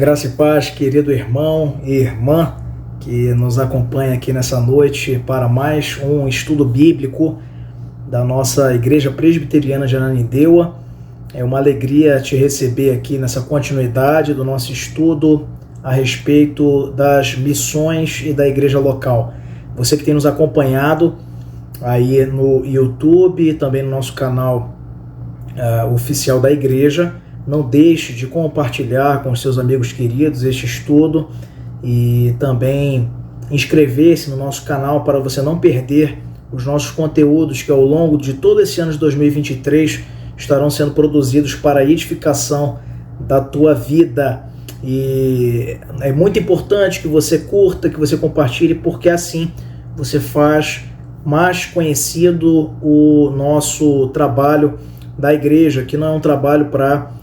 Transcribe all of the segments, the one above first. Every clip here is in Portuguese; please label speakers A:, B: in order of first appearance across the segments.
A: Graça e paz, querido irmão e irmã que nos acompanha aqui nessa noite para mais um estudo bíblico da nossa Igreja Presbiteriana de Ananindeua. É uma alegria te receber aqui nessa continuidade do nosso estudo a respeito das missões e da igreja local. Você que tem nos acompanhado aí no YouTube e também no nosso canal oficial da igreja, não deixe de compartilhar com os seus amigos queridos este estudo e também inscrever-se no nosso canal para você não perder os nossos conteúdos que ao longo de todo esse ano de 2023 estarão sendo produzidos para a edificação da tua vida. E é muito importante que você curta, que você compartilhe, porque assim você faz mais conhecido o nosso trabalho da igreja, que não é um trabalho para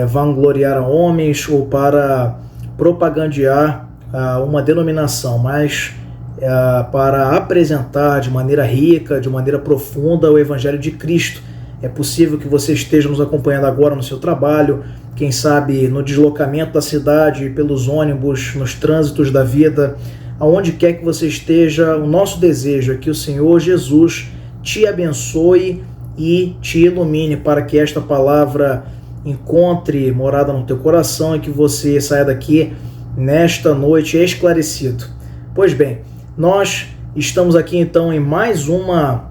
A: vangloriar a homens ou para propagandear uma denominação, mas para apresentar de maneira rica, de maneira profunda o Evangelho de Cristo. É possível que você esteja nos acompanhando agora no seu trabalho, quem sabe no deslocamento da cidade, pelos ônibus, nos trânsitos da vida, aonde quer que você esteja. O nosso desejo é que o Senhor Jesus te abençoe e te ilumine para que esta palavra encontre morada no teu coração e que você saia daqui nesta noite esclarecido. Pois bem, nós estamos aqui então em mais uma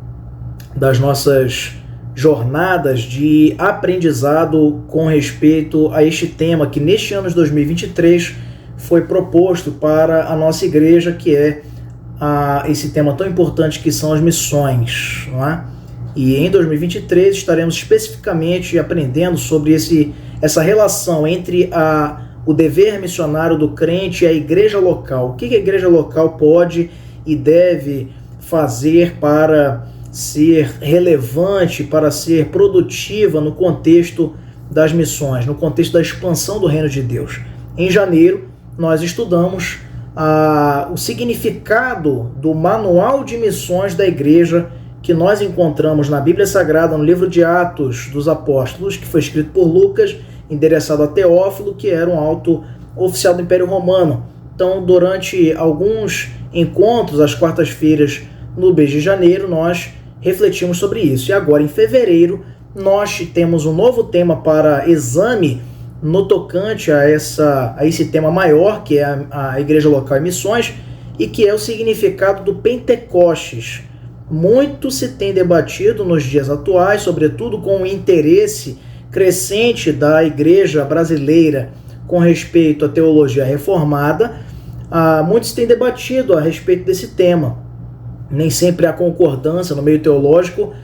A: das nossas jornadas de aprendizado com respeito a este tema que neste ano de 2023 foi proposto para a nossa igreja, que é esse tema tão importante que são as missões, não é? E em 2023 estaremos especificamente aprendendo sobre essa relação entre o dever missionário do crente e a igreja local. O que a igreja local pode e deve fazer para ser relevante, para ser produtiva no contexto das missões, no contexto da expansão do reino de Deus. Em janeiro, nós estudamos o significado do manual de missões da igreja que nós encontramos na Bíblia Sagrada, no livro de Atos dos Apóstolos, que foi escrito por Lucas, endereçado a Teófilo, que era um alto oficial do Império Romano. Então, durante alguns encontros, às quartas-feiras, no mês de janeiro, nós refletimos sobre isso. E agora, em fevereiro, nós temos um novo tema para exame no tocante a esse tema maior, que é a igreja local e missões, e que é o significado do Pentecostes. Muito se tem debatido nos dias atuais, sobretudo com o interesse crescente da igreja brasileira com respeito à teologia reformada. Muito se tem debatido a respeito desse tema. Nem sempre há concordância no meio teológico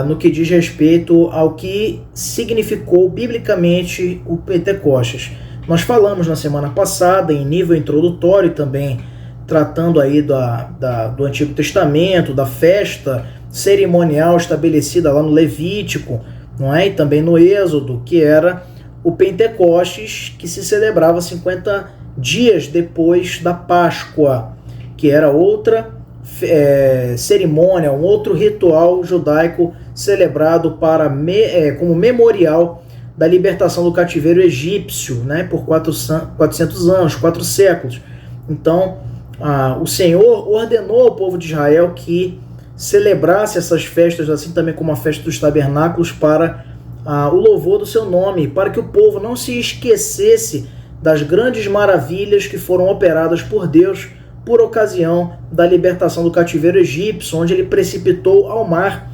A: no que diz respeito ao que significou biblicamente o Pentecostes. Nós falamos na semana passada, em nível introdutório também, tratando aí do Antigo Testamento, da festa cerimonial estabelecida lá no Levítico, não é? E também no Êxodo, que era o Pentecostes, que se celebrava 50 dias depois da Páscoa, que era outra cerimônia, um outro ritual judaico celebrado como memorial da libertação do cativeiro egípcio, né? Por 400 anos, 4 séculos. Então, o Senhor ordenou ao povo de Israel que celebrasse essas festas, assim também como a festa dos tabernáculos, para o louvor do seu nome, para que o povo não se esquecesse das grandes maravilhas que foram operadas por Deus por ocasião da libertação do cativeiro egípcio, onde ele precipitou ao mar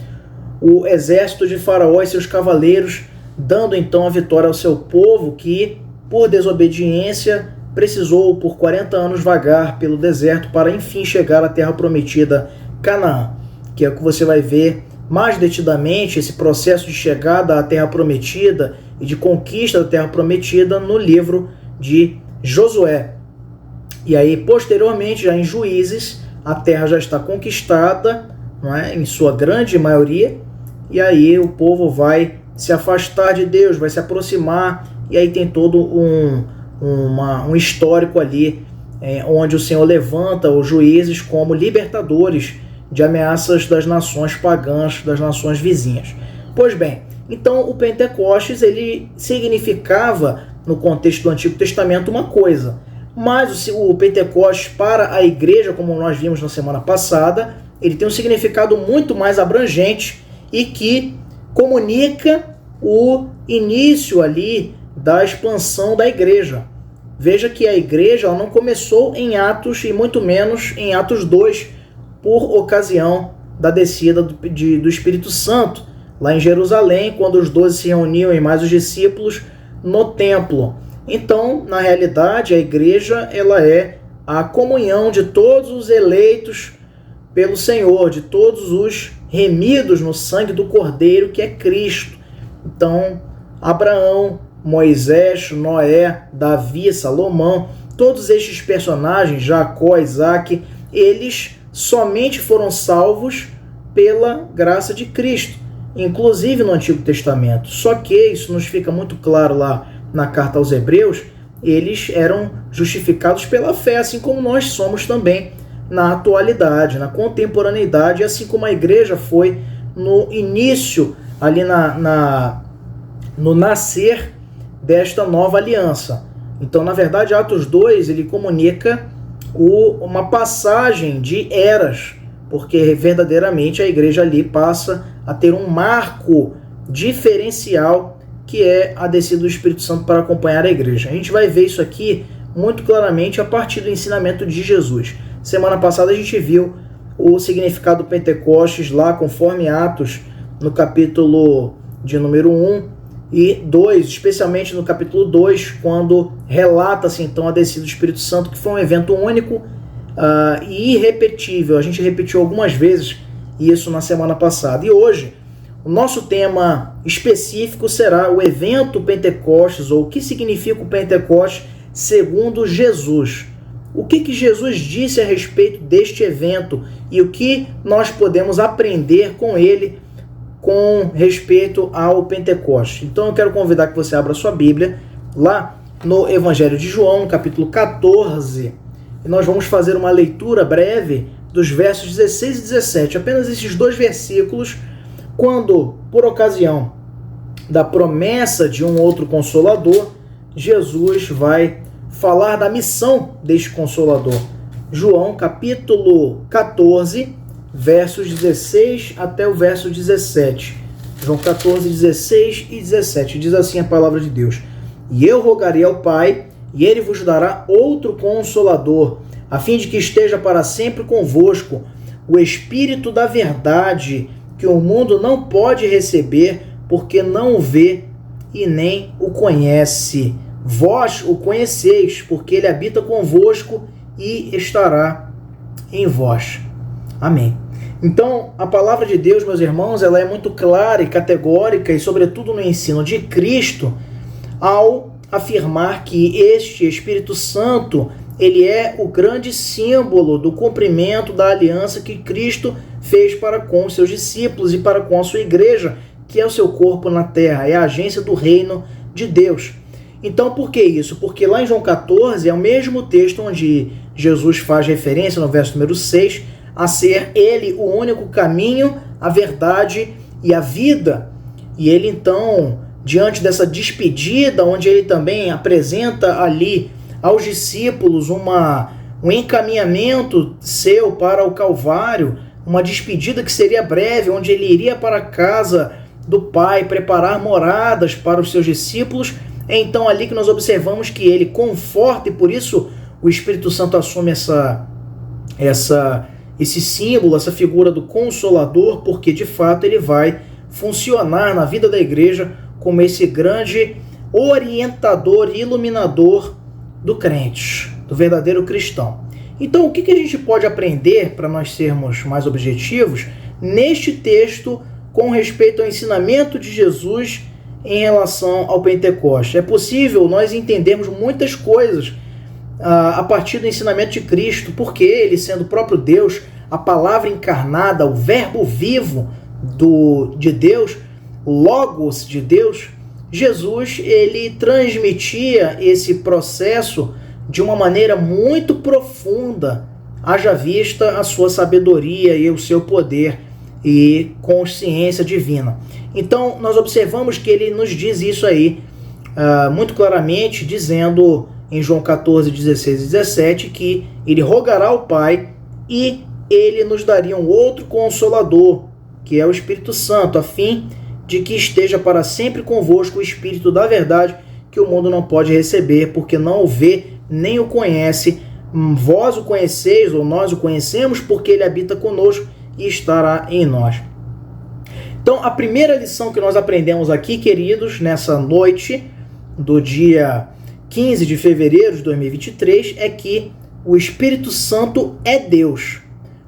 A: o exército de Faraó e seus cavaleiros, dando então a vitória ao seu povo, que, por desobediência, precisou por 40 anos vagar pelo deserto para enfim chegar à terra prometida, Canaã, que é o que você vai ver mais detidamente, esse processo de chegada à terra prometida e de conquista da terra prometida no livro de Josué. E aí, posteriormente, já em Juízes, a terra já está conquistada, não é? Em sua grande maioria, e aí o povo vai se afastar de Deus, vai se aproximar, e aí tem todo um histórico ali, onde o Senhor levanta os juízes como libertadores de ameaças das nações pagãs, das nações vizinhas. Pois bem, então o Pentecostes ele significava no contexto do Antigo Testamento uma coisa, mas o Pentecostes para a igreja, como nós vimos na semana passada, ele tem um significado muito mais abrangente e que comunica o início ali da expansão da igreja. Veja que a igreja ela não começou em Atos e muito menos em Atos 2 por ocasião da descida do Espírito Santo lá em Jerusalém, quando os 12 se reuniam e mais os discípulos no templo. Então, na realidade, a igreja ela é a comunhão de todos os eleitos pelo Senhor, de todos os remidos no sangue do Cordeiro, que é Cristo. Então, Abraão, Moisés, Noé, Davi, Salomão, todos estes personagens, Jacó, Isaac, eles somente foram salvos pela graça de Cristo, inclusive no Antigo Testamento. Só que isso nos fica muito claro lá na carta aos Hebreus, eles eram justificados pela fé, assim como nós somos também na atualidade, na contemporaneidade, assim como a igreja foi no início, ali no nascer desta nova aliança. Então, na verdade, Atos 2, ele comunica uma passagem de eras, porque verdadeiramente a igreja ali passa a ter um marco diferencial, que é a descida do Espírito Santo para acompanhar a igreja. A gente vai ver isso aqui muito claramente a partir do ensinamento de Jesus. Semana passada a gente viu o significado do Pentecostes lá, conforme Atos, no capítulo de número 1 e 2, especialmente no capítulo 2, quando relata-se então a descida do Espírito Santo, que foi um evento único e irrepetível. A gente repetiu algumas vezes isso na semana passada. E hoje, o nosso tema específico será o evento Pentecostes, ou o que significa o Pentecostes segundo Jesus. O que Jesus disse a respeito deste evento e o que nós podemos aprender com ele com respeito ao Pentecostes. Então eu quero convidar que você abra sua Bíblia lá no Evangelho de João, capítulo 14, e nós vamos fazer uma leitura breve dos versos 16 e 17, apenas esses dois versículos, quando, por ocasião da promessa de um outro Consolador, Jesus vai falar da missão deste Consolador. João, capítulo 14, versos 16 até o verso 17. João 14, 16 e 17. Diz assim a palavra de Deus: E eu rogarei ao Pai, e ele vos dará outro Consolador, a fim de que esteja para sempre convosco, o Espírito da verdade, que o mundo não pode receber, porque não o vê e nem o conhece. Vós o conheceis, porque ele habita convosco e estará em vós. Amém. Então, a palavra de Deus, meus irmãos, ela é muito clara e categórica, e sobretudo no ensino de Cristo, ao afirmar que este Espírito Santo, ele é o grande símbolo do cumprimento da aliança que Cristo fez para com os seus discípulos e para com a sua igreja, que é o seu corpo na terra, é a agência do reino de Deus. Então, por que isso? Porque lá em João 14 é o mesmo texto onde Jesus faz referência, no verso número 6, a ser ele o único caminho, a verdade e a vida. E ele então, diante dessa despedida, onde ele também apresenta ali aos discípulos um encaminhamento seu para o Calvário, uma despedida que seria breve, onde ele iria para a casa do Pai preparar moradas para os seus discípulos. É então ali que nós observamos que ele conforta, e por isso o Espírito Santo assume esse símbolo, essa figura do Consolador, porque de fato ele vai funcionar na vida da igreja como esse grande orientador e iluminador do crente, do verdadeiro cristão. Então, o que a gente pode aprender, para nós sermos mais objetivos, neste texto com respeito ao ensinamento de Jesus em relação ao Pentecostes? É possível nós entendermos muitas coisas a partir do ensinamento de Cristo, porque ele, sendo o próprio Deus, a palavra encarnada, o verbo vivo de Deus, o Logos de Deus, Jesus, ele transmitia esse processo de uma maneira muito profunda, haja vista a sua sabedoria e o seu poder e consciência divina. Então, nós observamos que ele nos diz isso aí, muito claramente dizendo em João 14, 16 e 17 que ele rogará ao Pai e ele nos daria um outro Consolador, que é o Espírito Santo, a fim de que esteja para sempre convosco o Espírito da verdade, que o mundo não pode receber, porque não o vê nem o conhece. Vós o conheceis, ou nós o conhecemos, porque ele habita conosco e estará em nós. Então, a primeira lição que nós aprendemos aqui, queridos, nessa noite do dia 15 de fevereiro de 2023, é que o Espírito Santo é Deus.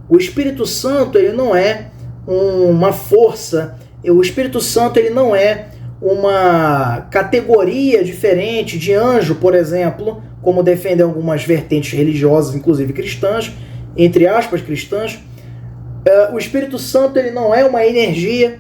A: O Espírito Santo, ele não é uma força, o Espírito Santo, ele não é uma categoria diferente de anjo, por exemplo, como defendem algumas vertentes religiosas, inclusive cristãs, entre aspas, cristãs. O Espírito Santo, ele não é uma energia.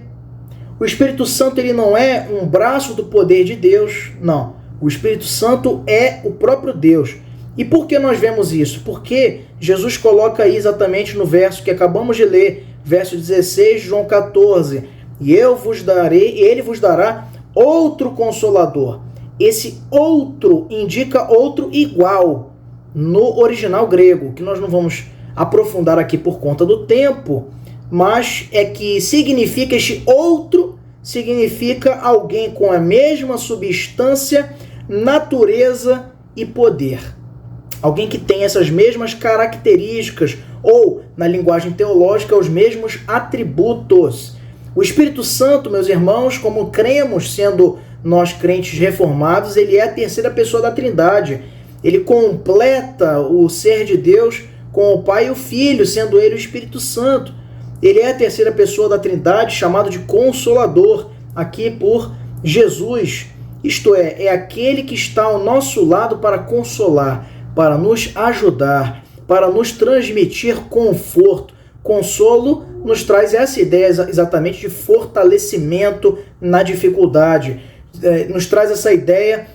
A: O Espírito Santo, ele não é um braço do poder de Deus. Não. O Espírito Santo é o próprio Deus. E por que nós vemos isso? Porque Jesus coloca aí exatamente no verso que acabamos de ler, verso 16 de João 14. E eu vos darei, ele vos dará outro Consolador. Esse outro indica outro igual no original grego, que nós não vamos aprofundar aqui por conta do tempo, mas é que significa, este outro significa alguém com a mesma substância, natureza e poder. Alguém que tem essas mesmas características, ou, na linguagem teológica, os mesmos atributos. O Espírito Santo, meus irmãos, como cremos, sendo nós crentes reformados, ele é a terceira pessoa da Trindade. Ele completa o ser de Deus com o Pai e o Filho, sendo ele o Espírito Santo. Ele é a terceira pessoa da Trindade, chamado de Consolador, aqui por Jesus. Isto é aquele que está ao nosso lado para consolar, para nos ajudar, para nos transmitir conforto. Consolo nos traz essa ideia exatamente de fortalecimento na dificuldade, nos traz essa ideia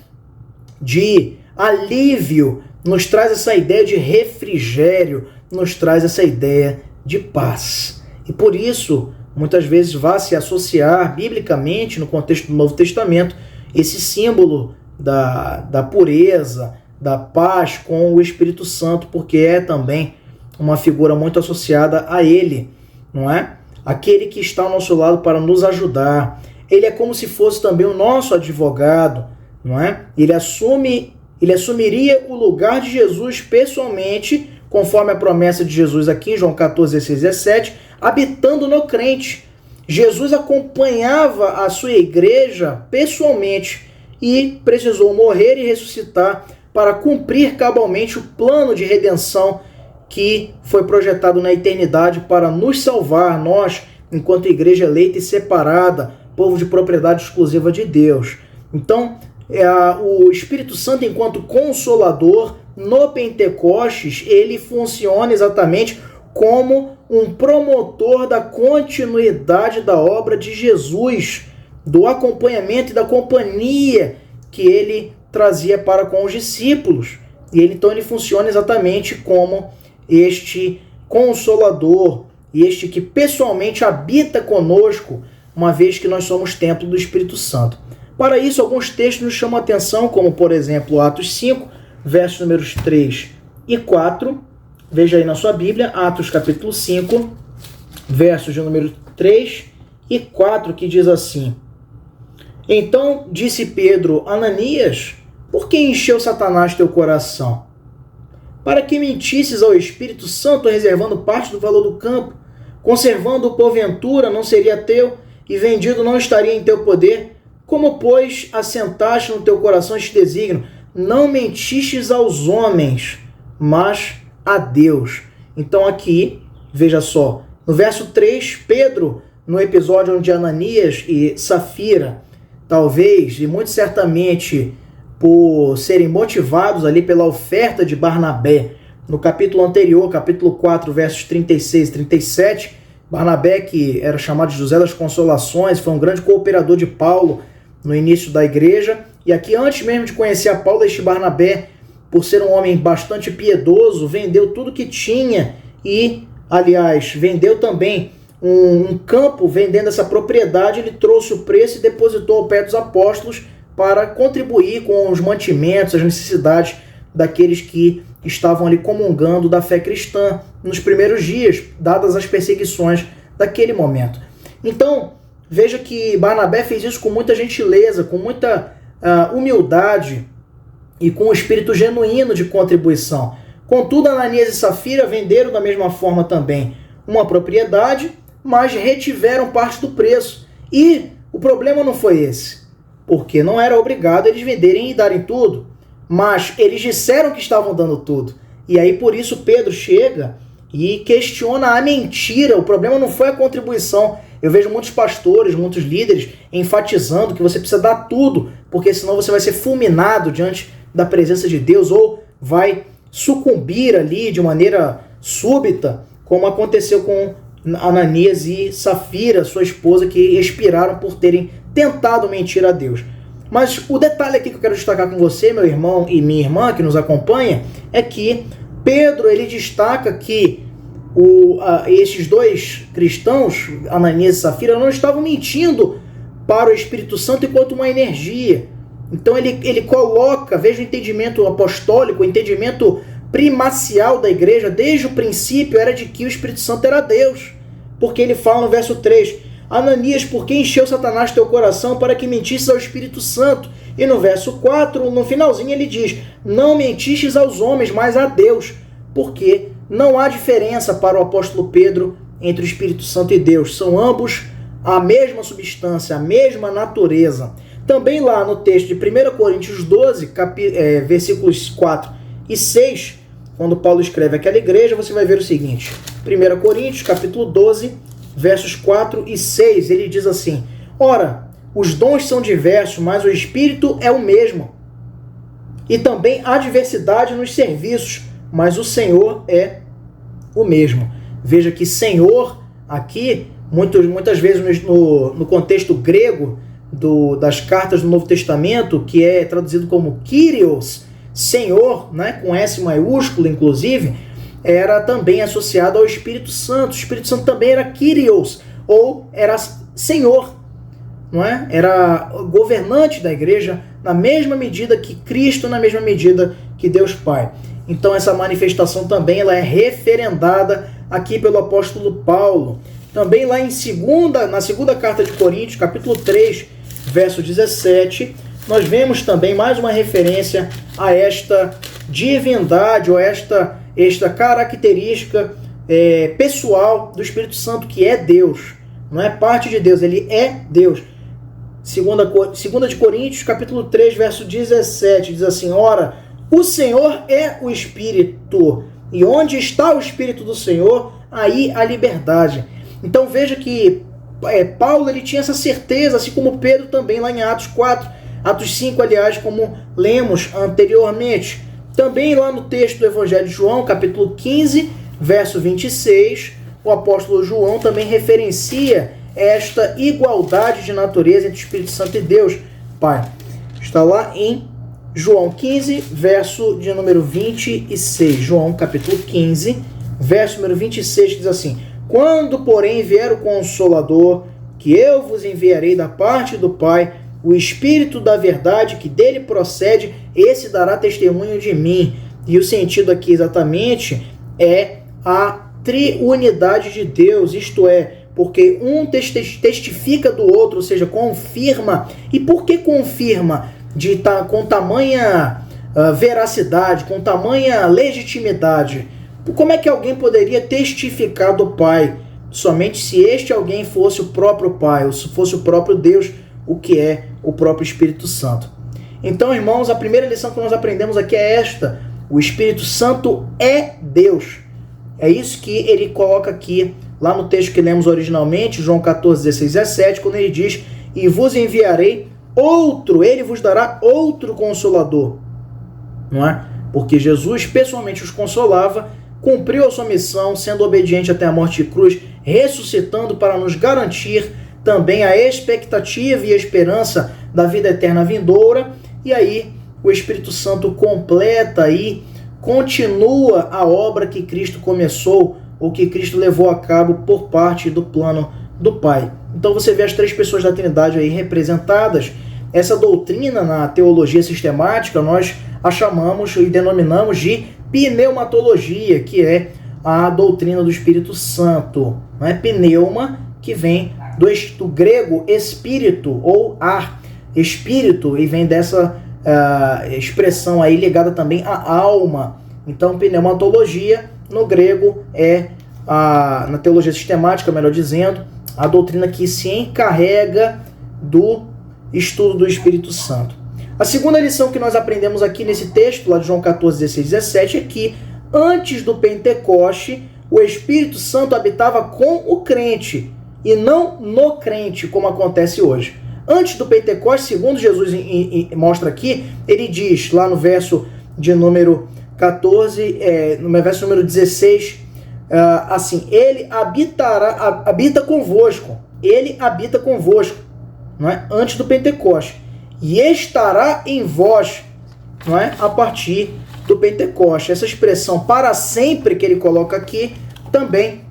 A: de alívio, nos traz essa ideia de refrigério, nos traz essa ideia de paz. E por isso, muitas vezes vai se associar biblicamente, no contexto do Novo Testamento, esse símbolo da pureza, da paz com o Espírito Santo, porque é também uma figura muito associada a ele, não é? Aquele que está ao nosso lado para nos ajudar. Ele é como se fosse também o nosso advogado, não é? Ele assumiria o lugar de Jesus pessoalmente, conforme a promessa de Jesus aqui em João 14, 16 e 17, habitando no crente. Jesus acompanhava a sua igreja pessoalmente e precisou morrer e ressuscitar para cumprir cabalmente o plano de redenção que foi projetado na eternidade para nos salvar, nós, enquanto igreja eleita e separada, povo de propriedade exclusiva de Deus. Então, o Espírito Santo, enquanto Consolador, no Pentecostes, ele funciona exatamente como um promotor da continuidade da obra de Jesus, do acompanhamento e da companhia que ele trazia para com os discípulos. E então ele funciona exatamente como este Consolador, e este que pessoalmente habita conosco, uma vez que nós somos templo do Espírito Santo. Para isso, alguns textos nos chamam a atenção, como por exemplo Atos 5, versos números 3 e 4. Veja aí na sua Bíblia, Atos capítulo 5, versos de número 3 e 4, que diz assim: Então disse Pedro, Ananias, por que encheu Satanás teu coração? Para que mentisses ao Espírito Santo, reservando parte do valor do campo, conservando-o porventura, não seria teu, e vendido não estaria em teu poder? Como, pois, assentaste no teu coração este desígnio? Não mentistes aos homens, mas a Deus. Então aqui, veja só, no verso 3, Pedro, no episódio onde Ananias e Safira, talvez, e muito certamente por serem motivados ali pela oferta de Barnabé, no capítulo anterior, capítulo 4, versos 36 e 37, Barnabé, que era chamado de José das Consolações, foi um grande cooperador de Paulo no início da igreja, e aqui antes mesmo de conhecer a Paulo, este Barnabé, por ser um homem bastante piedoso, vendeu tudo que tinha e, aliás, vendeu também um campo, vendendo essa propriedade, ele trouxe o preço e depositou ao pé dos apóstolos para contribuir com os mantimentos, as necessidades daqueles que estavam ali comungando da fé cristã nos primeiros dias, dadas as perseguições daquele momento. Então, veja que Barnabé fez isso com muita gentileza, com muita humildade e com um espírito genuíno de contribuição. Contudo, Ananias e Safira venderam da mesma forma também uma propriedade, mas retiveram parte do preço. E o problema não foi esse, porque não era obrigado eles venderem e darem tudo, mas eles disseram que estavam dando tudo. E aí por isso Pedro chega e questiona a mentira. O problema não foi a contribuição. Eu vejo muitos pastores, muitos líderes enfatizando que você precisa dar tudo, porque senão você vai ser fulminado diante da presença de Deus ou vai sucumbir ali de maneira súbita, como aconteceu com Ananias e Safira, sua esposa, que expiraram por terem tentado mentir a Deus. Mas o detalhe aqui que eu quero destacar com você, meu irmão e minha irmã que nos acompanha, é que Pedro ele destaca que esses dois cristãos, Ananias e Safira, não estavam mentindo para o Espírito Santo enquanto uma energia. Então ele coloca, veja o entendimento apostólico, o entendimento primacial da igreja, desde o princípio era de que o Espírito Santo era Deus. Porque ele fala no verso 3, Ananias, por que encheu Satanás teu coração para que mentisses ao Espírito Santo? E no verso 4, no finalzinho, ele diz, não mentistes aos homens, mas a Deus. Porque não há diferença para o apóstolo Pedro entre o Espírito Santo e Deus. São ambos a mesma substância, a mesma natureza. Também lá no texto de 1 Coríntios 12, versículos 4 e 6, quando Paulo escreve aquela igreja, você vai ver o seguinte. 1 Coríntios, capítulo 12, versos 4 e 6, ele diz assim, ora, os dons são diversos, mas o Espírito é o mesmo. E também há diversidade nos serviços, mas o Senhor é o mesmo. Veja que Senhor, aqui, muitas vezes no contexto grego das cartas do Novo Testamento, que é traduzido como Kyrios, Senhor, né, com S maiúsculo, inclusive, era também associado ao Espírito Santo. O Espírito Santo também era Kyrios, ou era Senhor, não é? Era governante da igreja na mesma medida que Cristo, na mesma medida que Deus Pai. Então essa manifestação também ela é referendada aqui pelo apóstolo Paulo. Também lá na segunda carta de Coríntios, capítulo 3, verso 17, nós vemos também mais uma referência a esta divindade, ou esta característica pessoal do Espírito Santo, que é Deus. Não é parte de Deus, ele é Deus. Segunda de Coríntios, capítulo 3, verso 17, diz assim, ora, o Senhor é o Espírito, e onde está o Espírito do Senhor, aí a liberdade. Então veja que Paulo ele tinha essa certeza, assim como Pedro também lá em Atos 4, Atos 5, aliás, como lemos anteriormente. Também lá no texto do Evangelho de João, capítulo 15, verso 26, o apóstolo João também referencia esta igualdade de natureza entre o Espírito Santo e Deus Pai. Está lá em João 15, verso de número 26. João, capítulo 15, verso número 26, diz assim, quando, porém, vier o Consolador, que eu vos enviarei da parte do Pai, o Espírito da verdade que dele procede, esse dará testemunho de mim. E o sentido aqui exatamente é a triunidade de Deus, isto é, porque um testifica do outro, ou seja, confirma. E por que confirma? Com tamanha veracidade, com tamanha legitimidade. Como é que alguém poderia testificar do Pai? Somente se este alguém fosse o próprio Pai, ou se fosse o próprio Deus, o que é o próprio Espírito Santo. Então, irmãos, a primeira lição que nós aprendemos aqui é esta. O Espírito Santo é Deus. É isso que ele coloca aqui, lá no texto que lemos originalmente, João 14, 16, 17, quando ele diz, e vos enviarei outro, ele vos dará outro Consolador. Não é? Porque Jesus pessoalmente os consolava, cumpriu a sua missão, sendo obediente até a morte de cruz, ressuscitando para nos garantir também a expectativa e a esperança da vida eterna vindoura. E aí o Espírito Santo completa e continua a obra que Cristo começou, ou que Cristo levou a cabo por parte do plano do Pai. Então você vê as três pessoas da Trindade aí representadas, essa doutrina na teologia sistemática nós a chamamos e denominamos de pneumatologia, que é a doutrina do Espírito Santo. Não é? Pneuma, que vem do grego espírito ou ar, espírito, e vem dessa expressão aí ligada também à alma. Então, pneumatologia no grego é, na teologia sistemática, melhor dizendo, a doutrina que se encarrega do estudo do Espírito Santo. A segunda lição que nós aprendemos aqui nesse texto, lá de João 14, 16, 17, é que antes do Pentecoste, o Espírito Santo habitava com o crente e não no crente, como acontece hoje. Antes do Pentecoste, segundo Jesus mostra aqui, ele diz lá no verso de número 14, no verso número 16, assim, ele habita convosco, ele habita convosco, não é? Antes do Pentecoste, e estará em vós, não é? A partir do Pentecoste. Essa expressão para sempre que ele coloca aqui também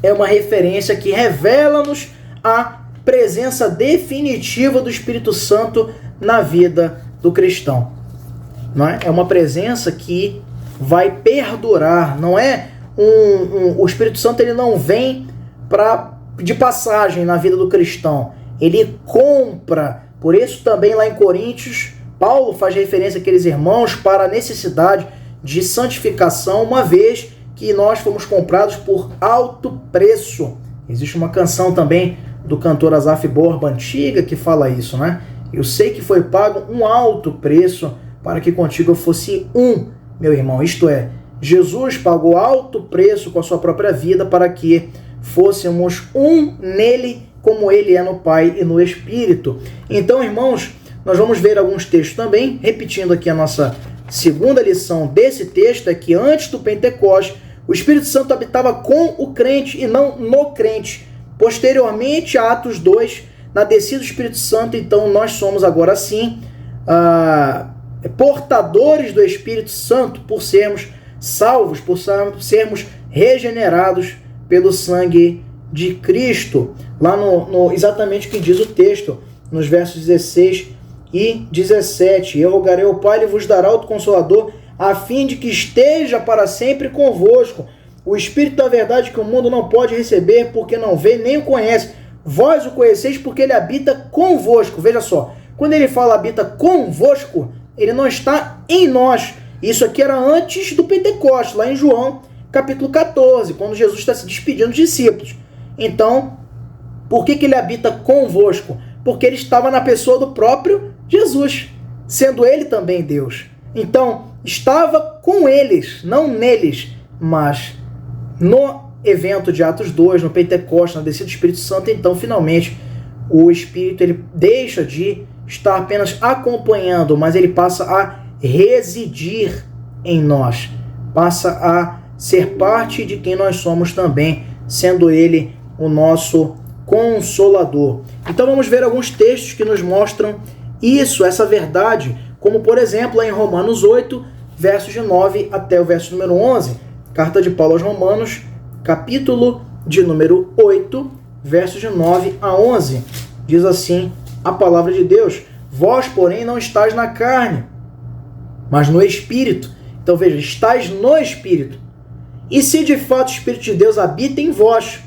A: é uma referência que revela-nos a presença definitiva do Espírito Santo na vida do cristão. Não é? É uma presença que vai perdurar. Não é o Espírito Santo, ele não vem de passagem na vida do cristão. Ele compra. Por isso também lá em Coríntios, Paulo faz referência àqueles irmãos para a necessidade de santificação, uma vez que nós fomos comprados por alto preço. Existe uma canção também do cantor Asaf Borba, antiga, que fala isso, né? Eu sei que foi pago um alto preço para que contigo eu fosse meu irmão. Isto é, Jesus pagou alto preço com a sua própria vida para que fôssemos nele, como ele é no Pai e no Espírito. Então, irmãos, nós vamos ver alguns textos também, repetindo aqui a nossa segunda lição desse texto, é que antes do Pentecoste, o Espírito Santo habitava com o crente e não no crente. Posteriormente, a Atos 2, na descida do Espírito Santo, então nós somos agora sim portadores do Espírito Santo por sermos salvos, por sermos regenerados pelo sangue de Cristo. Lá exatamente o que diz o texto, nos versos 16 e 17. Eu rogarei ao Pai, ele vos dará outro Consolador, a fim de que esteja para sempre convosco. O Espírito da verdade que o mundo não pode receber, porque não vê nem o conhece. Vós o conheceis porque ele habita convosco. Veja só, quando ele fala habita convosco, ele não está em nós. Isso aqui era antes do Pentecostes, lá em João, capítulo 14, quando Jesus está se despedindo dos discípulos. Então, por que ele habita convosco? Porque ele estava na pessoa do próprio Jesus, sendo ele também Deus. Então, estava com eles, não neles, mas no evento de Atos 2, no Pentecostes, na descida do Espírito Santo, então, finalmente, o Espírito ele deixa de estar apenas acompanhando, mas ele passa a residir em nós, passa a ser parte de quem nós somos também, sendo ele o nosso Consolador. Então vamos ver alguns textos que nos mostram isso, essa verdade, como por exemplo lá em Romanos 8, versos de 9 até o verso número 11, carta de Paulo aos Romanos, capítulo de número 8, versos de 9 a 11, diz assim a palavra de Deus: vós, porém, não estáis na carne, mas no Espírito. Então veja, estáis no Espírito. E se de fato o Espírito de Deus habita em vós,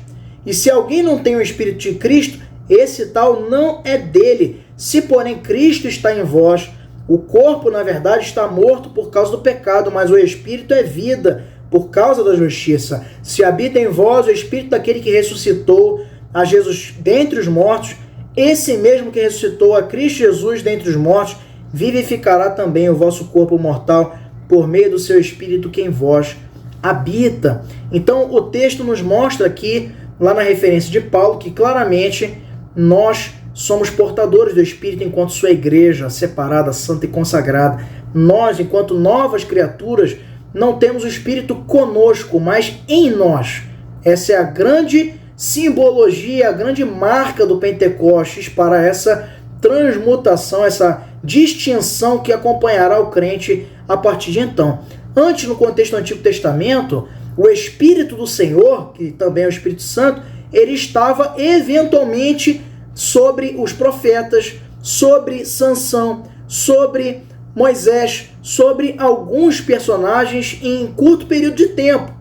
A: e se alguém não tem o Espírito de Cristo, esse tal não é dele. Se, porém, Cristo está em vós, o corpo, na verdade, está morto por causa do pecado, mas o Espírito é vida por causa da justiça. Se habita em vós o Espírito daquele que ressuscitou a Jesus dentre os mortos, esse mesmo que ressuscitou a Cristo Jesus dentre os mortos, vivificará também o vosso corpo mortal por meio do seu Espírito que em vós habita. Então, o texto nos mostra aqui, lá na referência de Paulo, que claramente nós somos portadores do Espírito enquanto sua igreja separada, santa e consagrada. Nós, enquanto novas criaturas, não temos o Espírito conosco, mas em nós. Essa é a grande simbologia, a grande marca do Pentecostes para essa transmutação, essa distinção que acompanhará o crente a partir de então. Antes, no contexto do Antigo Testamento, o Espírito do Senhor, que também é o Espírito Santo, ele estava eventualmente sobre os profetas, sobre Sansão, sobre Moisés, sobre alguns personagens em curto período de tempo.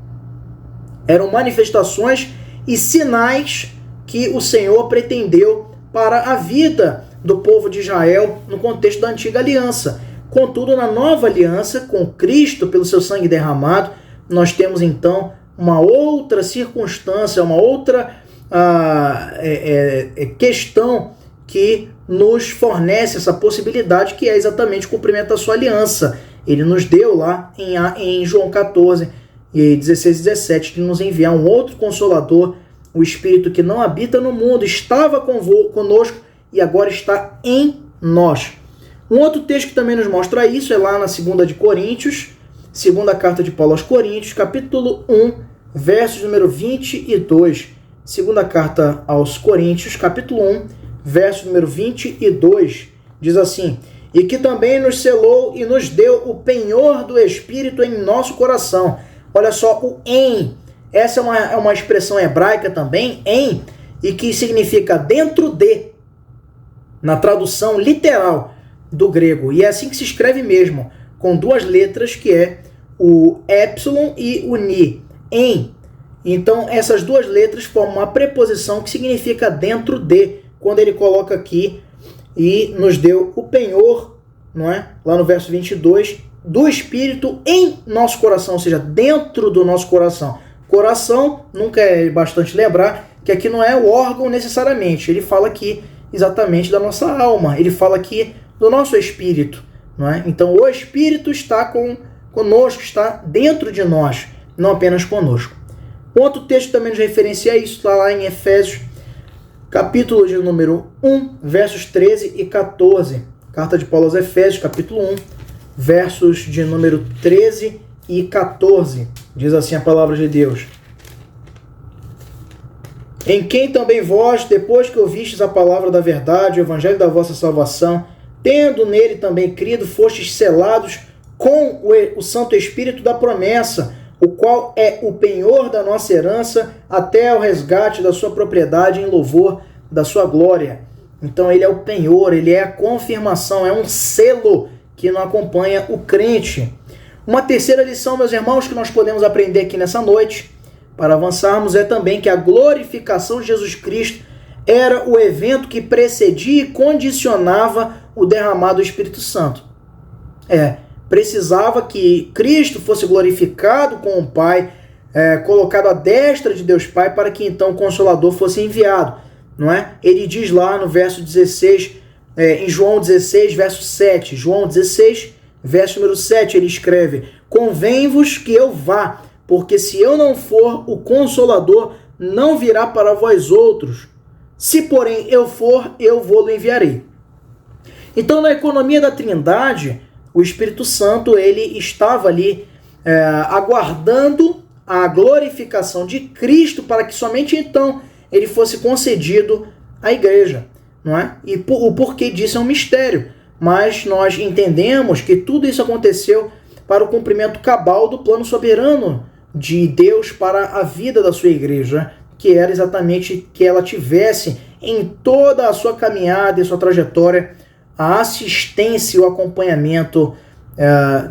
A: Eram manifestações e sinais que o Senhor pretendeu para a vida do povo de Israel no contexto da antiga aliança. Contudo, na nova aliança, com Cristo, pelo seu sangue derramado, nós temos então uma outra circunstância, uma outra questão que nos fornece essa possibilidade, que é exatamente o cumprimento da sua aliança. Ele nos deu lá em João 14, 16 e 17, de nos enviar um outro Consolador, o Espírito que não habita no mundo, estava conosco e agora está em nós. Um outro texto que também nos mostra isso é lá na 2 de Coríntios, segunda carta de Paulo aos Coríntios, capítulo 1, versos número 22. Segunda carta aos Coríntios, capítulo 1, verso número 22, diz assim: e que também nos selou e nos deu o penhor do Espírito em nosso coração. Olha só, o em. Essa é uma expressão hebraica também, em, e que significa dentro de, na tradução literal do grego. E é assim que se escreve mesmo, com duas letras, que é o epsilon e o ni, em. Então, essas duas letras formam uma preposição que significa dentro de, quando ele coloca aqui, e nos deu o penhor, não é? Lá no verso 22, do Espírito em nosso coração, ou seja, dentro do nosso coração. Coração, nunca é bastante lembrar que aqui não é o órgão necessariamente, ele fala aqui exatamente da nossa alma, ele fala aqui do nosso espírito, não é? Então o Espírito está conosco, está dentro de nós, não apenas conosco. Outro texto também nos referencia isso, está lá em Efésios, capítulo de número 1, versos 13 e 14. Carta de Paulo aos Efésios, capítulo 1, versos de número 13 e 14. Diz assim a palavra de Deus: em quem também vós, depois que ouvistes a palavra da verdade, o evangelho da vossa salvação, tendo nele também crido, fostes selados com o Santo Espírito da promessa, o qual é o penhor da nossa herança, até o resgate da sua propriedade em louvor da sua glória. Então ele é o penhor, ele é a confirmação, é um selo que não acompanha o crente. Uma terceira lição, meus irmãos, que nós podemos aprender aqui nessa noite, para avançarmos, é também que a glorificação de Jesus Cristo era o evento que precedia e condicionava o derramado do Espírito Santo. Precisava que Cristo fosse glorificado com o Pai, colocado à destra de Deus Pai, para que então o Consolador fosse enviado, não é? Ele diz lá no verso 16, em João 16, verso 7, João 16, verso número 7, ele escreve: convém-vos que eu vá, porque se eu não for, o Consolador não virá para vós outros. Se, porém, eu for, eu vou-lo enviarei. Então, na economia da Trindade, o Espírito Santo ele estava ali aguardando a glorificação de Cristo para que somente então ele fosse concedido à igreja, não é? E o porquê disso é um mistério, mas nós entendemos que tudo isso aconteceu para o cumprimento cabal do plano soberano de Deus para a vida da sua igreja, que era exatamente que ela tivesse em toda a sua caminhada e sua trajetória a assistência e o acompanhamento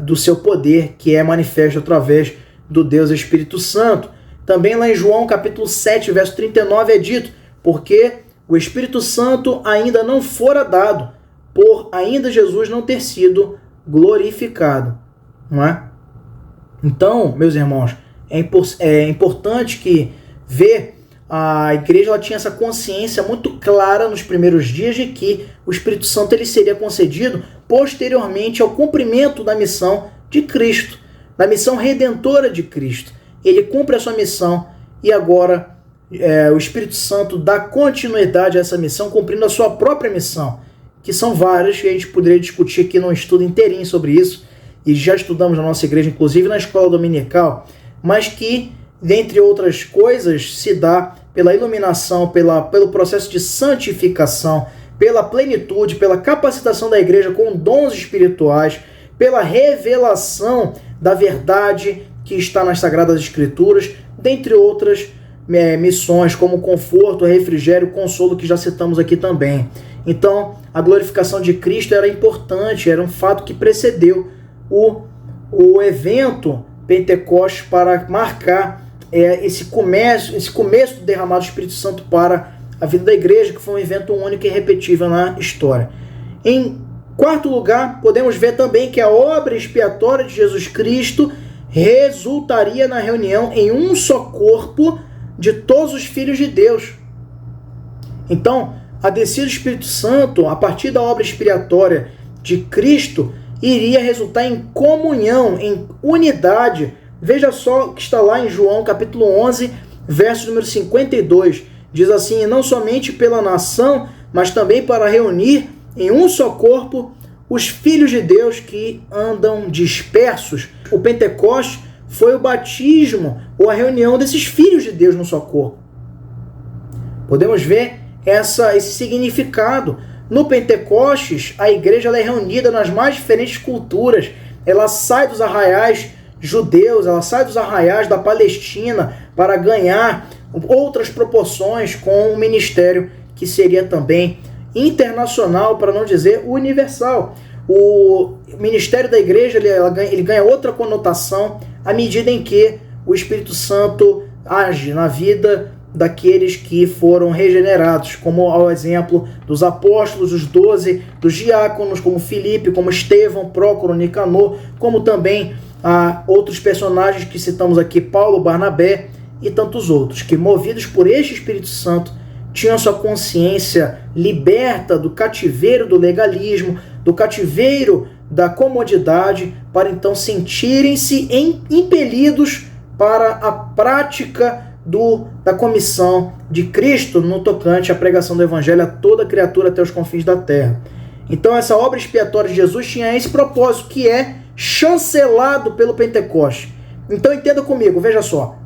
A: do seu poder, que é manifesto através do Deus Espírito Santo. Também lá em João capítulo 7, verso 39 é dito: porque o Espírito Santo ainda não fora dado, por ainda Jesus não ter sido glorificado. Não é? Então, meus irmãos, é importante que a igreja ela tinha essa consciência muito clara nos primeiros dias de que o Espírito Santo ele seria concedido posteriormente ao cumprimento da missão de Cristo, da missão redentora de Cristo. Ele cumpre a sua missão e agora o Espírito Santo dá continuidade a essa missão, cumprindo a sua própria missão, que são várias, que a gente poderia discutir aqui num estudo inteirinho sobre isso, e já estudamos na nossa igreja, inclusive na escola dominical, mas que, dentre outras coisas, se dá pela iluminação, pelo processo de santificação, pela plenitude, pela capacitação da igreja com dons espirituais, pela revelação da verdade que está nas Sagradas Escrituras, dentre outras missões como conforto, refrigério, consolo, que já citamos aqui também. Então, a glorificação de Cristo era importante, era um fato que precedeu o evento Pentecostes para marcar esse começo do derramado do Espírito Santo para a vida da igreja, que foi um evento único e irrepetível na história. Em quarto lugar, podemos ver também que a obra expiatória de Jesus Cristo resultaria na reunião em um só corpo de todos os filhos de Deus. Então, a descida do Espírito Santo, a partir da obra expiatória de Cristo, iria resultar em comunhão, em unidade. Veja só o que está lá em João capítulo 11, verso número 52. Diz assim: não somente pela nação, mas também para reunir em um só corpo os filhos de Deus que andam dispersos. O Pentecostes foi o batismo ou a reunião desses filhos de Deus num só corpo. Podemos ver esse significado. No Pentecostes, a igreja ela é reunida nas mais diferentes culturas. Ela sai dos arraiais judeus, ela sai dos arraiais da Palestina para ganhar outras proporções com um ministério que seria também internacional, para não dizer universal. O ministério da igreja ele ganha outra conotação à medida em que o Espírito Santo age na vida daqueles que foram regenerados, como ao exemplo dos apóstolos, os 12, dos diáconos, como Filipe, como Estevão, Prócoro, Nicanor, como também outros personagens que citamos aqui, Paulo, Barnabé e tantos outros, que movidos por este Espírito Santo, tinham sua consciência liberta do cativeiro do legalismo, do cativeiro da comodidade, para então sentirem-se impelidos para a prática da comissão de Cristo no tocante à pregação do Evangelho a toda criatura até os confins da terra. Então essa obra expiatória de Jesus tinha esse propósito, que é chancelado pelo Pentecostes. Então entenda comigo, veja só.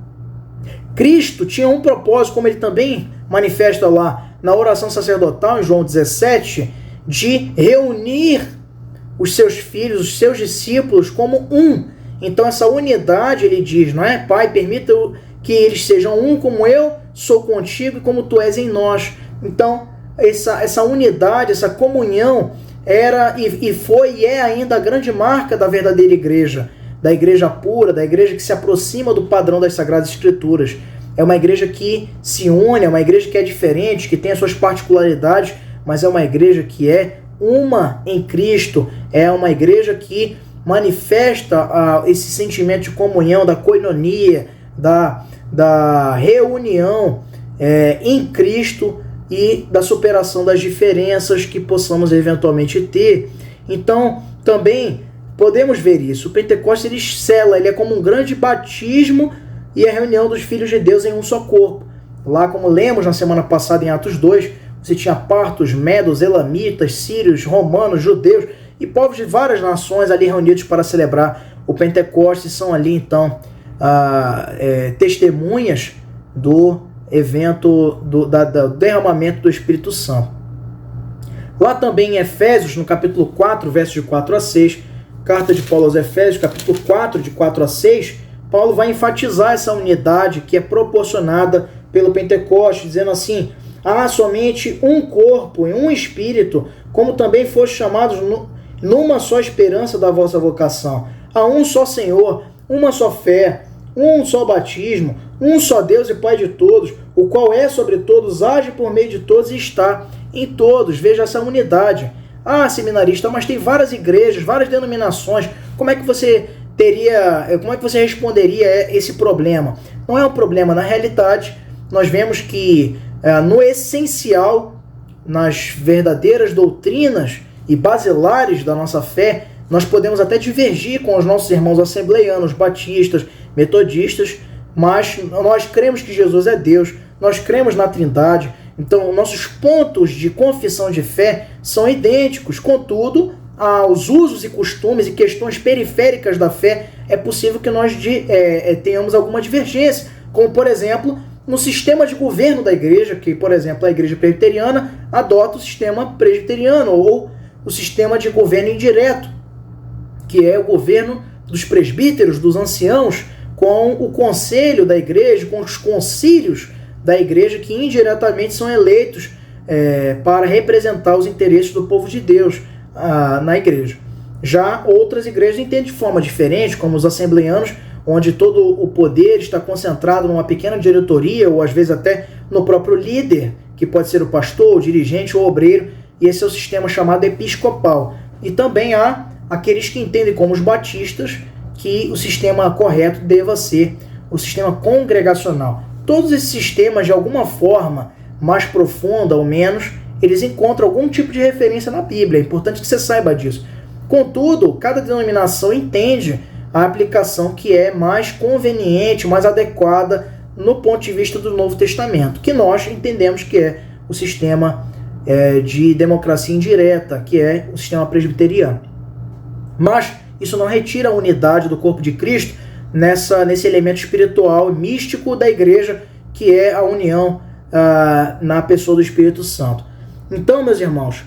A: Cristo tinha um propósito, como ele também manifesta lá na oração sacerdotal, em João 17, de reunir os seus filhos, os seus discípulos como um. Então essa unidade, ele diz, não é? Pai, permita que eles sejam um como eu sou contigo e como tu és em nós. Então essa unidade, essa comunhão era e foi e é ainda a grande marca da verdadeira igreja, da igreja pura, da igreja que se aproxima do padrão das Sagradas Escrituras. É uma igreja que se une, é uma igreja que é diferente, que tem as suas particularidades, mas é uma igreja que é uma em Cristo, é uma igreja que manifesta esse sentimento de comunhão, da koinonia, da reunião em Cristo e da superação das diferenças que possamos eventualmente ter. Então, também podemos ver isso. O Pentecostes ele sela, ele é como um grande batismo e a reunião dos filhos de Deus em um só corpo. Lá, como lemos na semana passada em Atos 2, você tinha partos, medos, elamitas, sírios, romanos, judeus e povos de várias nações ali reunidos para celebrar o Pentecostes. São ali, então, testemunhas do evento do derramamento do Espírito Santo. Lá também em Efésios, no capítulo 4, versos de 4 a 6, carta de Paulo aos Efésios, capítulo 4, de 4 a 6, Paulo vai enfatizar essa unidade que é proporcionada pelo Pentecostes, dizendo assim: há somente um corpo e um espírito, como também foste chamados numa só esperança da vossa vocação. Há um só Senhor, uma só fé, um só batismo, um só Deus e Pai de todos, o qual é sobre todos, age por meio de todos e está em todos. Veja essa unidade. Ah, seminarista, mas tem várias igrejas, várias denominações. Como é que você responderia a esse problema? Não é um problema. Na realidade, nós vemos que no essencial, nas verdadeiras doutrinas e basilares da nossa fé, nós podemos até divergir com os nossos irmãos assembleianos, batistas, metodistas, mas nós cremos que Jesus é Deus, nós cremos na Trindade. Então, nossos pontos de confissão de fé são idênticos. Contudo, aos usos e costumes e questões periféricas da fé, é possível que nós tenhamos alguma divergência, como, por exemplo, no sistema de governo da igreja, que, por exemplo, a igreja presbiteriana adota o sistema presbiteriano, ou o sistema de governo indireto, que é o governo dos presbíteros, dos anciãos, com o conselho da igreja, com os concílios da igreja, que indiretamente são eleitos para representar os interesses do povo de Deus na igreja. Já outras igrejas entendem de forma diferente, como os assembleanos, onde todo o poder está concentrado numa pequena diretoria, ou às vezes até no próprio líder, que pode ser o pastor, o dirigente ou o obreiro, e esse é o sistema chamado episcopal. E também há aqueles que entendem como os batistas, que o sistema correto deva ser o sistema congregacional. Todos esses sistemas, de alguma forma, mais profunda ou menos, eles encontram algum tipo de referência na Bíblia. É importante que você saiba disso. Contudo, cada denominação entende a aplicação que é mais conveniente, mais adequada no ponto de vista do Novo Testamento, que nós entendemos que é o sistema de democracia indireta, que é o sistema presbiteriano. Mas isso não retira a unidade do corpo de Cristo nesse elemento espiritual e místico da igreja, que é a união na pessoa do Espírito Santo. Então, meus irmãos,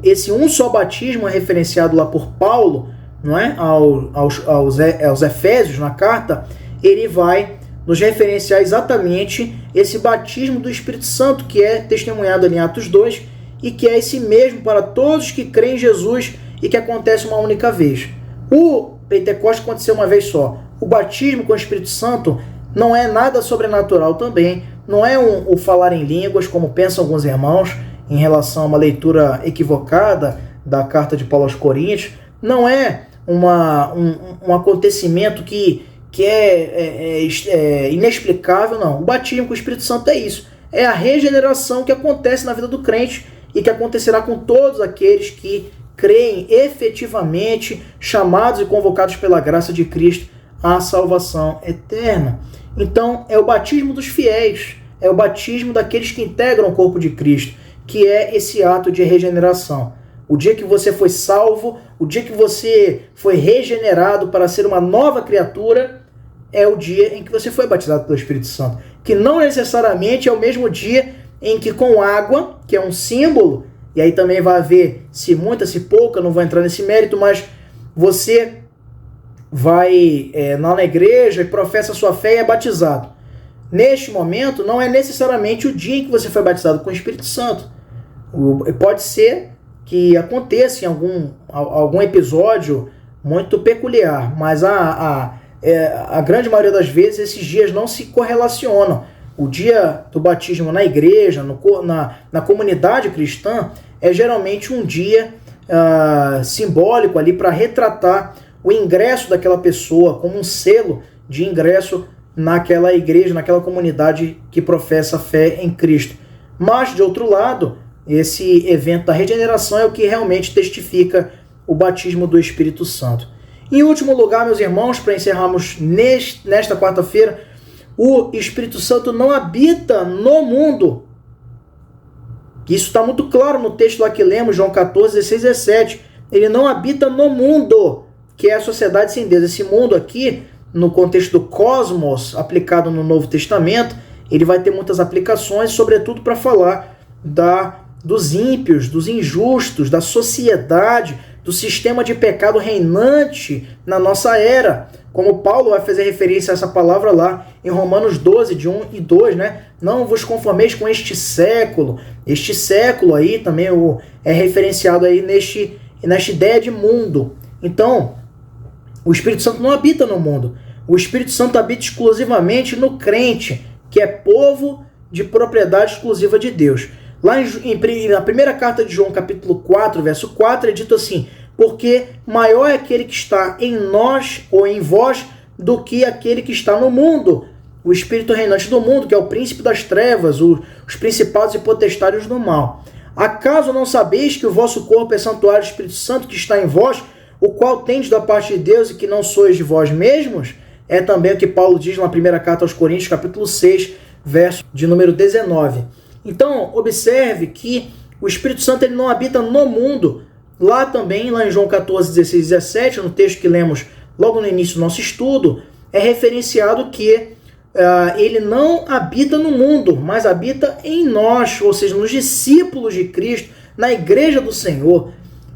A: esse um só batismo é referenciado lá por Paulo, não é? aos Efésios, na carta, ele vai nos referenciar exatamente esse batismo do Espírito Santo, que é testemunhado ali em Atos 2, e que é esse mesmo para todos que creem em Jesus e que acontece uma única vez. O Pentecostes aconteceu uma vez só. O batismo com o Espírito Santo não é nada sobrenatural também, não é o falar em línguas, como pensam alguns irmãos, em relação a uma leitura equivocada da carta de Paulo aos Coríntios. Não é um acontecimento que é inexplicável, não. O batismo com o Espírito Santo é isso. É a regeneração que acontece na vida do crente e que acontecerá com todos aqueles que creem efetivamente, chamados e convocados pela graça de Cristo à salvação eterna. Então, é o batismo dos fiéis, é o batismo daqueles que integram o corpo de Cristo, que é esse ato de regeneração. O dia que você foi salvo, o dia que você foi regenerado para ser uma nova criatura, é o dia em que você foi batizado pelo Espírito Santo, que não necessariamente é o mesmo dia em que com água, que é um símbolo, e aí também vai haver se muita, se pouca, não vou entrar nesse mérito, mas você vai na igreja e professa a sua fé e é batizado. Neste momento, não é necessariamente o dia em que você foi batizado com o Espírito Santo. Pode ser que aconteça em algum episódio muito peculiar, mas a grande maioria das vezes esses dias não se correlacionam. O dia do batismo na igreja, na comunidade cristã, é geralmente um dia simbólico ali para retratar o ingresso daquela pessoa como um selo de ingresso naquela igreja, naquela comunidade que professa a fé em Cristo. Mas, de outro lado, esse evento da regeneração é o que realmente testifica o batismo do Espírito Santo. Em último lugar, meus irmãos, para encerrarmos nesta quarta-feira, o Espírito Santo não habita no mundo. Isso está muito claro no texto lá que lemos, João 14, 16 e 17. Ele não habita no mundo, que é a sociedade sem Deus. Esse mundo aqui, no contexto do cosmos, aplicado no Novo Testamento, ele vai ter muitas aplicações, sobretudo para falar dos ímpios, dos injustos, da sociedade, do sistema de pecado reinante na nossa era. Como Paulo vai fazer referência a essa palavra lá em Romanos 12, de 1 e 2, né? Não vos conformeis com este século. Este século aí também é referenciado aí nesta ideia de mundo. Então, o Espírito Santo não habita no mundo. O Espírito Santo habita exclusivamente no crente, que é povo de propriedade exclusiva de Deus. Lá na primeira carta de João, capítulo 4, verso 4, é dito assim: porque maior é aquele que está em nós ou em vós do que aquele que está no mundo. O espírito reinante do mundo, que é o príncipe das trevas, os principados e potestades do mal. Acaso não sabeis que o vosso corpo é santuário do Espírito Santo que está em vós, o qual tendes da parte de Deus e que não sois de vós mesmos? É também o que Paulo diz na primeira carta aos Coríntios, capítulo 6, verso de número 19. Então, observe que o Espírito Santo ele não habita no mundo. Lá também, lá em João 14, 16 e 17, no texto que lemos logo no início do nosso estudo, é referenciado que ele não habita no mundo, mas habita em nós, ou seja, nos discípulos de Cristo, na igreja do Senhor.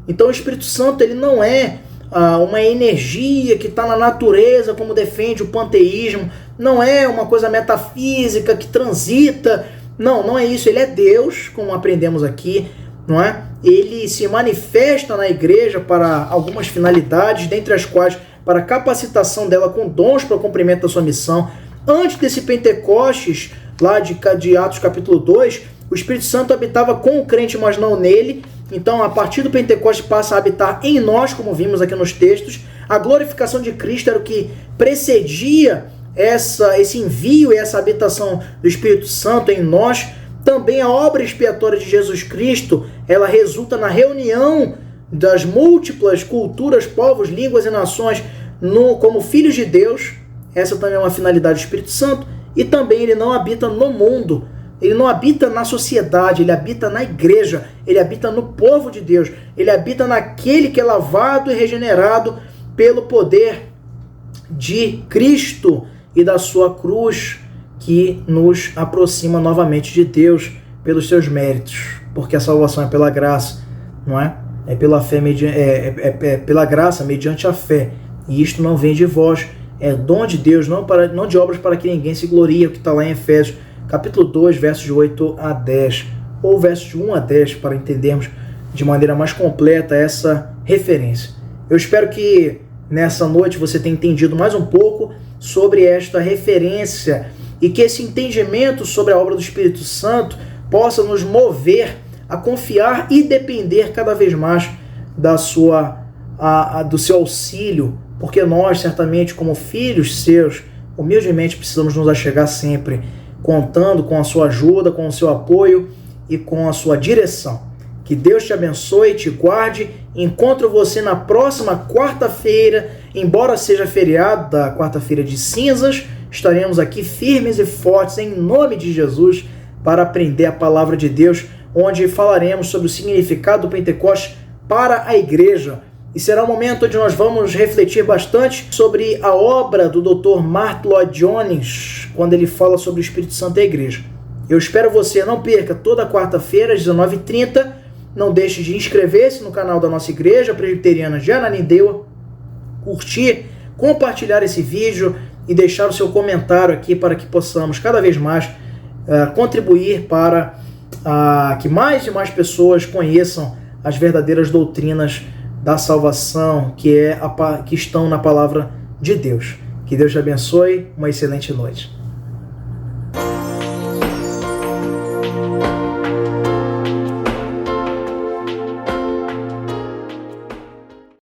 A: Então o Espírito Santo ele não é uma energia que está na natureza, como defende o panteísmo, não é uma coisa metafísica que transita, não é isso, ele é Deus, como aprendemos aqui, não é? Ele se manifesta na igreja para algumas finalidades, dentre as quais para a capacitação dela com dons para o cumprimento da sua missão. Antes desse Pentecostes, lá de Atos capítulo 2, o Espírito Santo habitava com o crente, mas não nele. Então, a partir do Pentecostes passa a habitar em nós, como vimos aqui nos textos. A glorificação de Cristo era o que precedia esse envio e essa habitação do Espírito Santo em nós. Também a obra expiatória de Jesus Cristo, ela resulta na reunião das múltiplas culturas, povos, línguas e nações como filhos de Deus. Essa também é uma finalidade do Espírito Santo. E também ele não habita no mundo, ele não habita na sociedade, ele habita na igreja, ele habita no povo de Deus, ele habita naquele que é lavado e regenerado pelo poder de Cristo e da sua cruz, que nos aproxima novamente de Deus pelos seus méritos, porque a salvação é pela graça, não é? É pela fé, pela graça mediante a fé, e isto não vem de vós, é dom de Deus, não de obras para que ninguém se glorie, o que está lá em Efésios, capítulo 2, versos de 8 a 10, ou versos de 1 a 10, para entendermos de maneira mais completa essa referência. Eu espero que nessa noite você tenha entendido mais um pouco sobre esta referência e que esse entendimento sobre a obra do Espírito Santo possa nos mover a confiar e depender cada vez mais do seu auxílio, porque nós, certamente, como filhos seus, humildemente precisamos nos achegar sempre, contando com a sua ajuda, com o seu apoio e com a sua direção. Que Deus te abençoe, te guarde. Encontro você na próxima quarta-feira, embora seja feriado da quarta-feira de cinzas, estaremos aqui firmes e fortes em nome de Jesus para aprender a palavra de Deus, onde falaremos sobre o significado do Pentecostes para a igreja. E será um momento onde nós vamos refletir bastante sobre a obra do Dr. Martyn Lloyd-Jones, quando ele fala sobre o Espírito Santo e a igreja. Eu espero você, não perca, toda quarta-feira às 19h30. Não deixe de inscrever-se no canal da nossa igreja presbiteriana de Ananindeua, curtir, compartilhar esse vídeo e deixar o seu comentário aqui para que possamos cada vez mais contribuir para que mais e mais pessoas conheçam as verdadeiras doutrinas da salvação que estão na palavra de Deus. Que Deus te abençoe, uma excelente noite.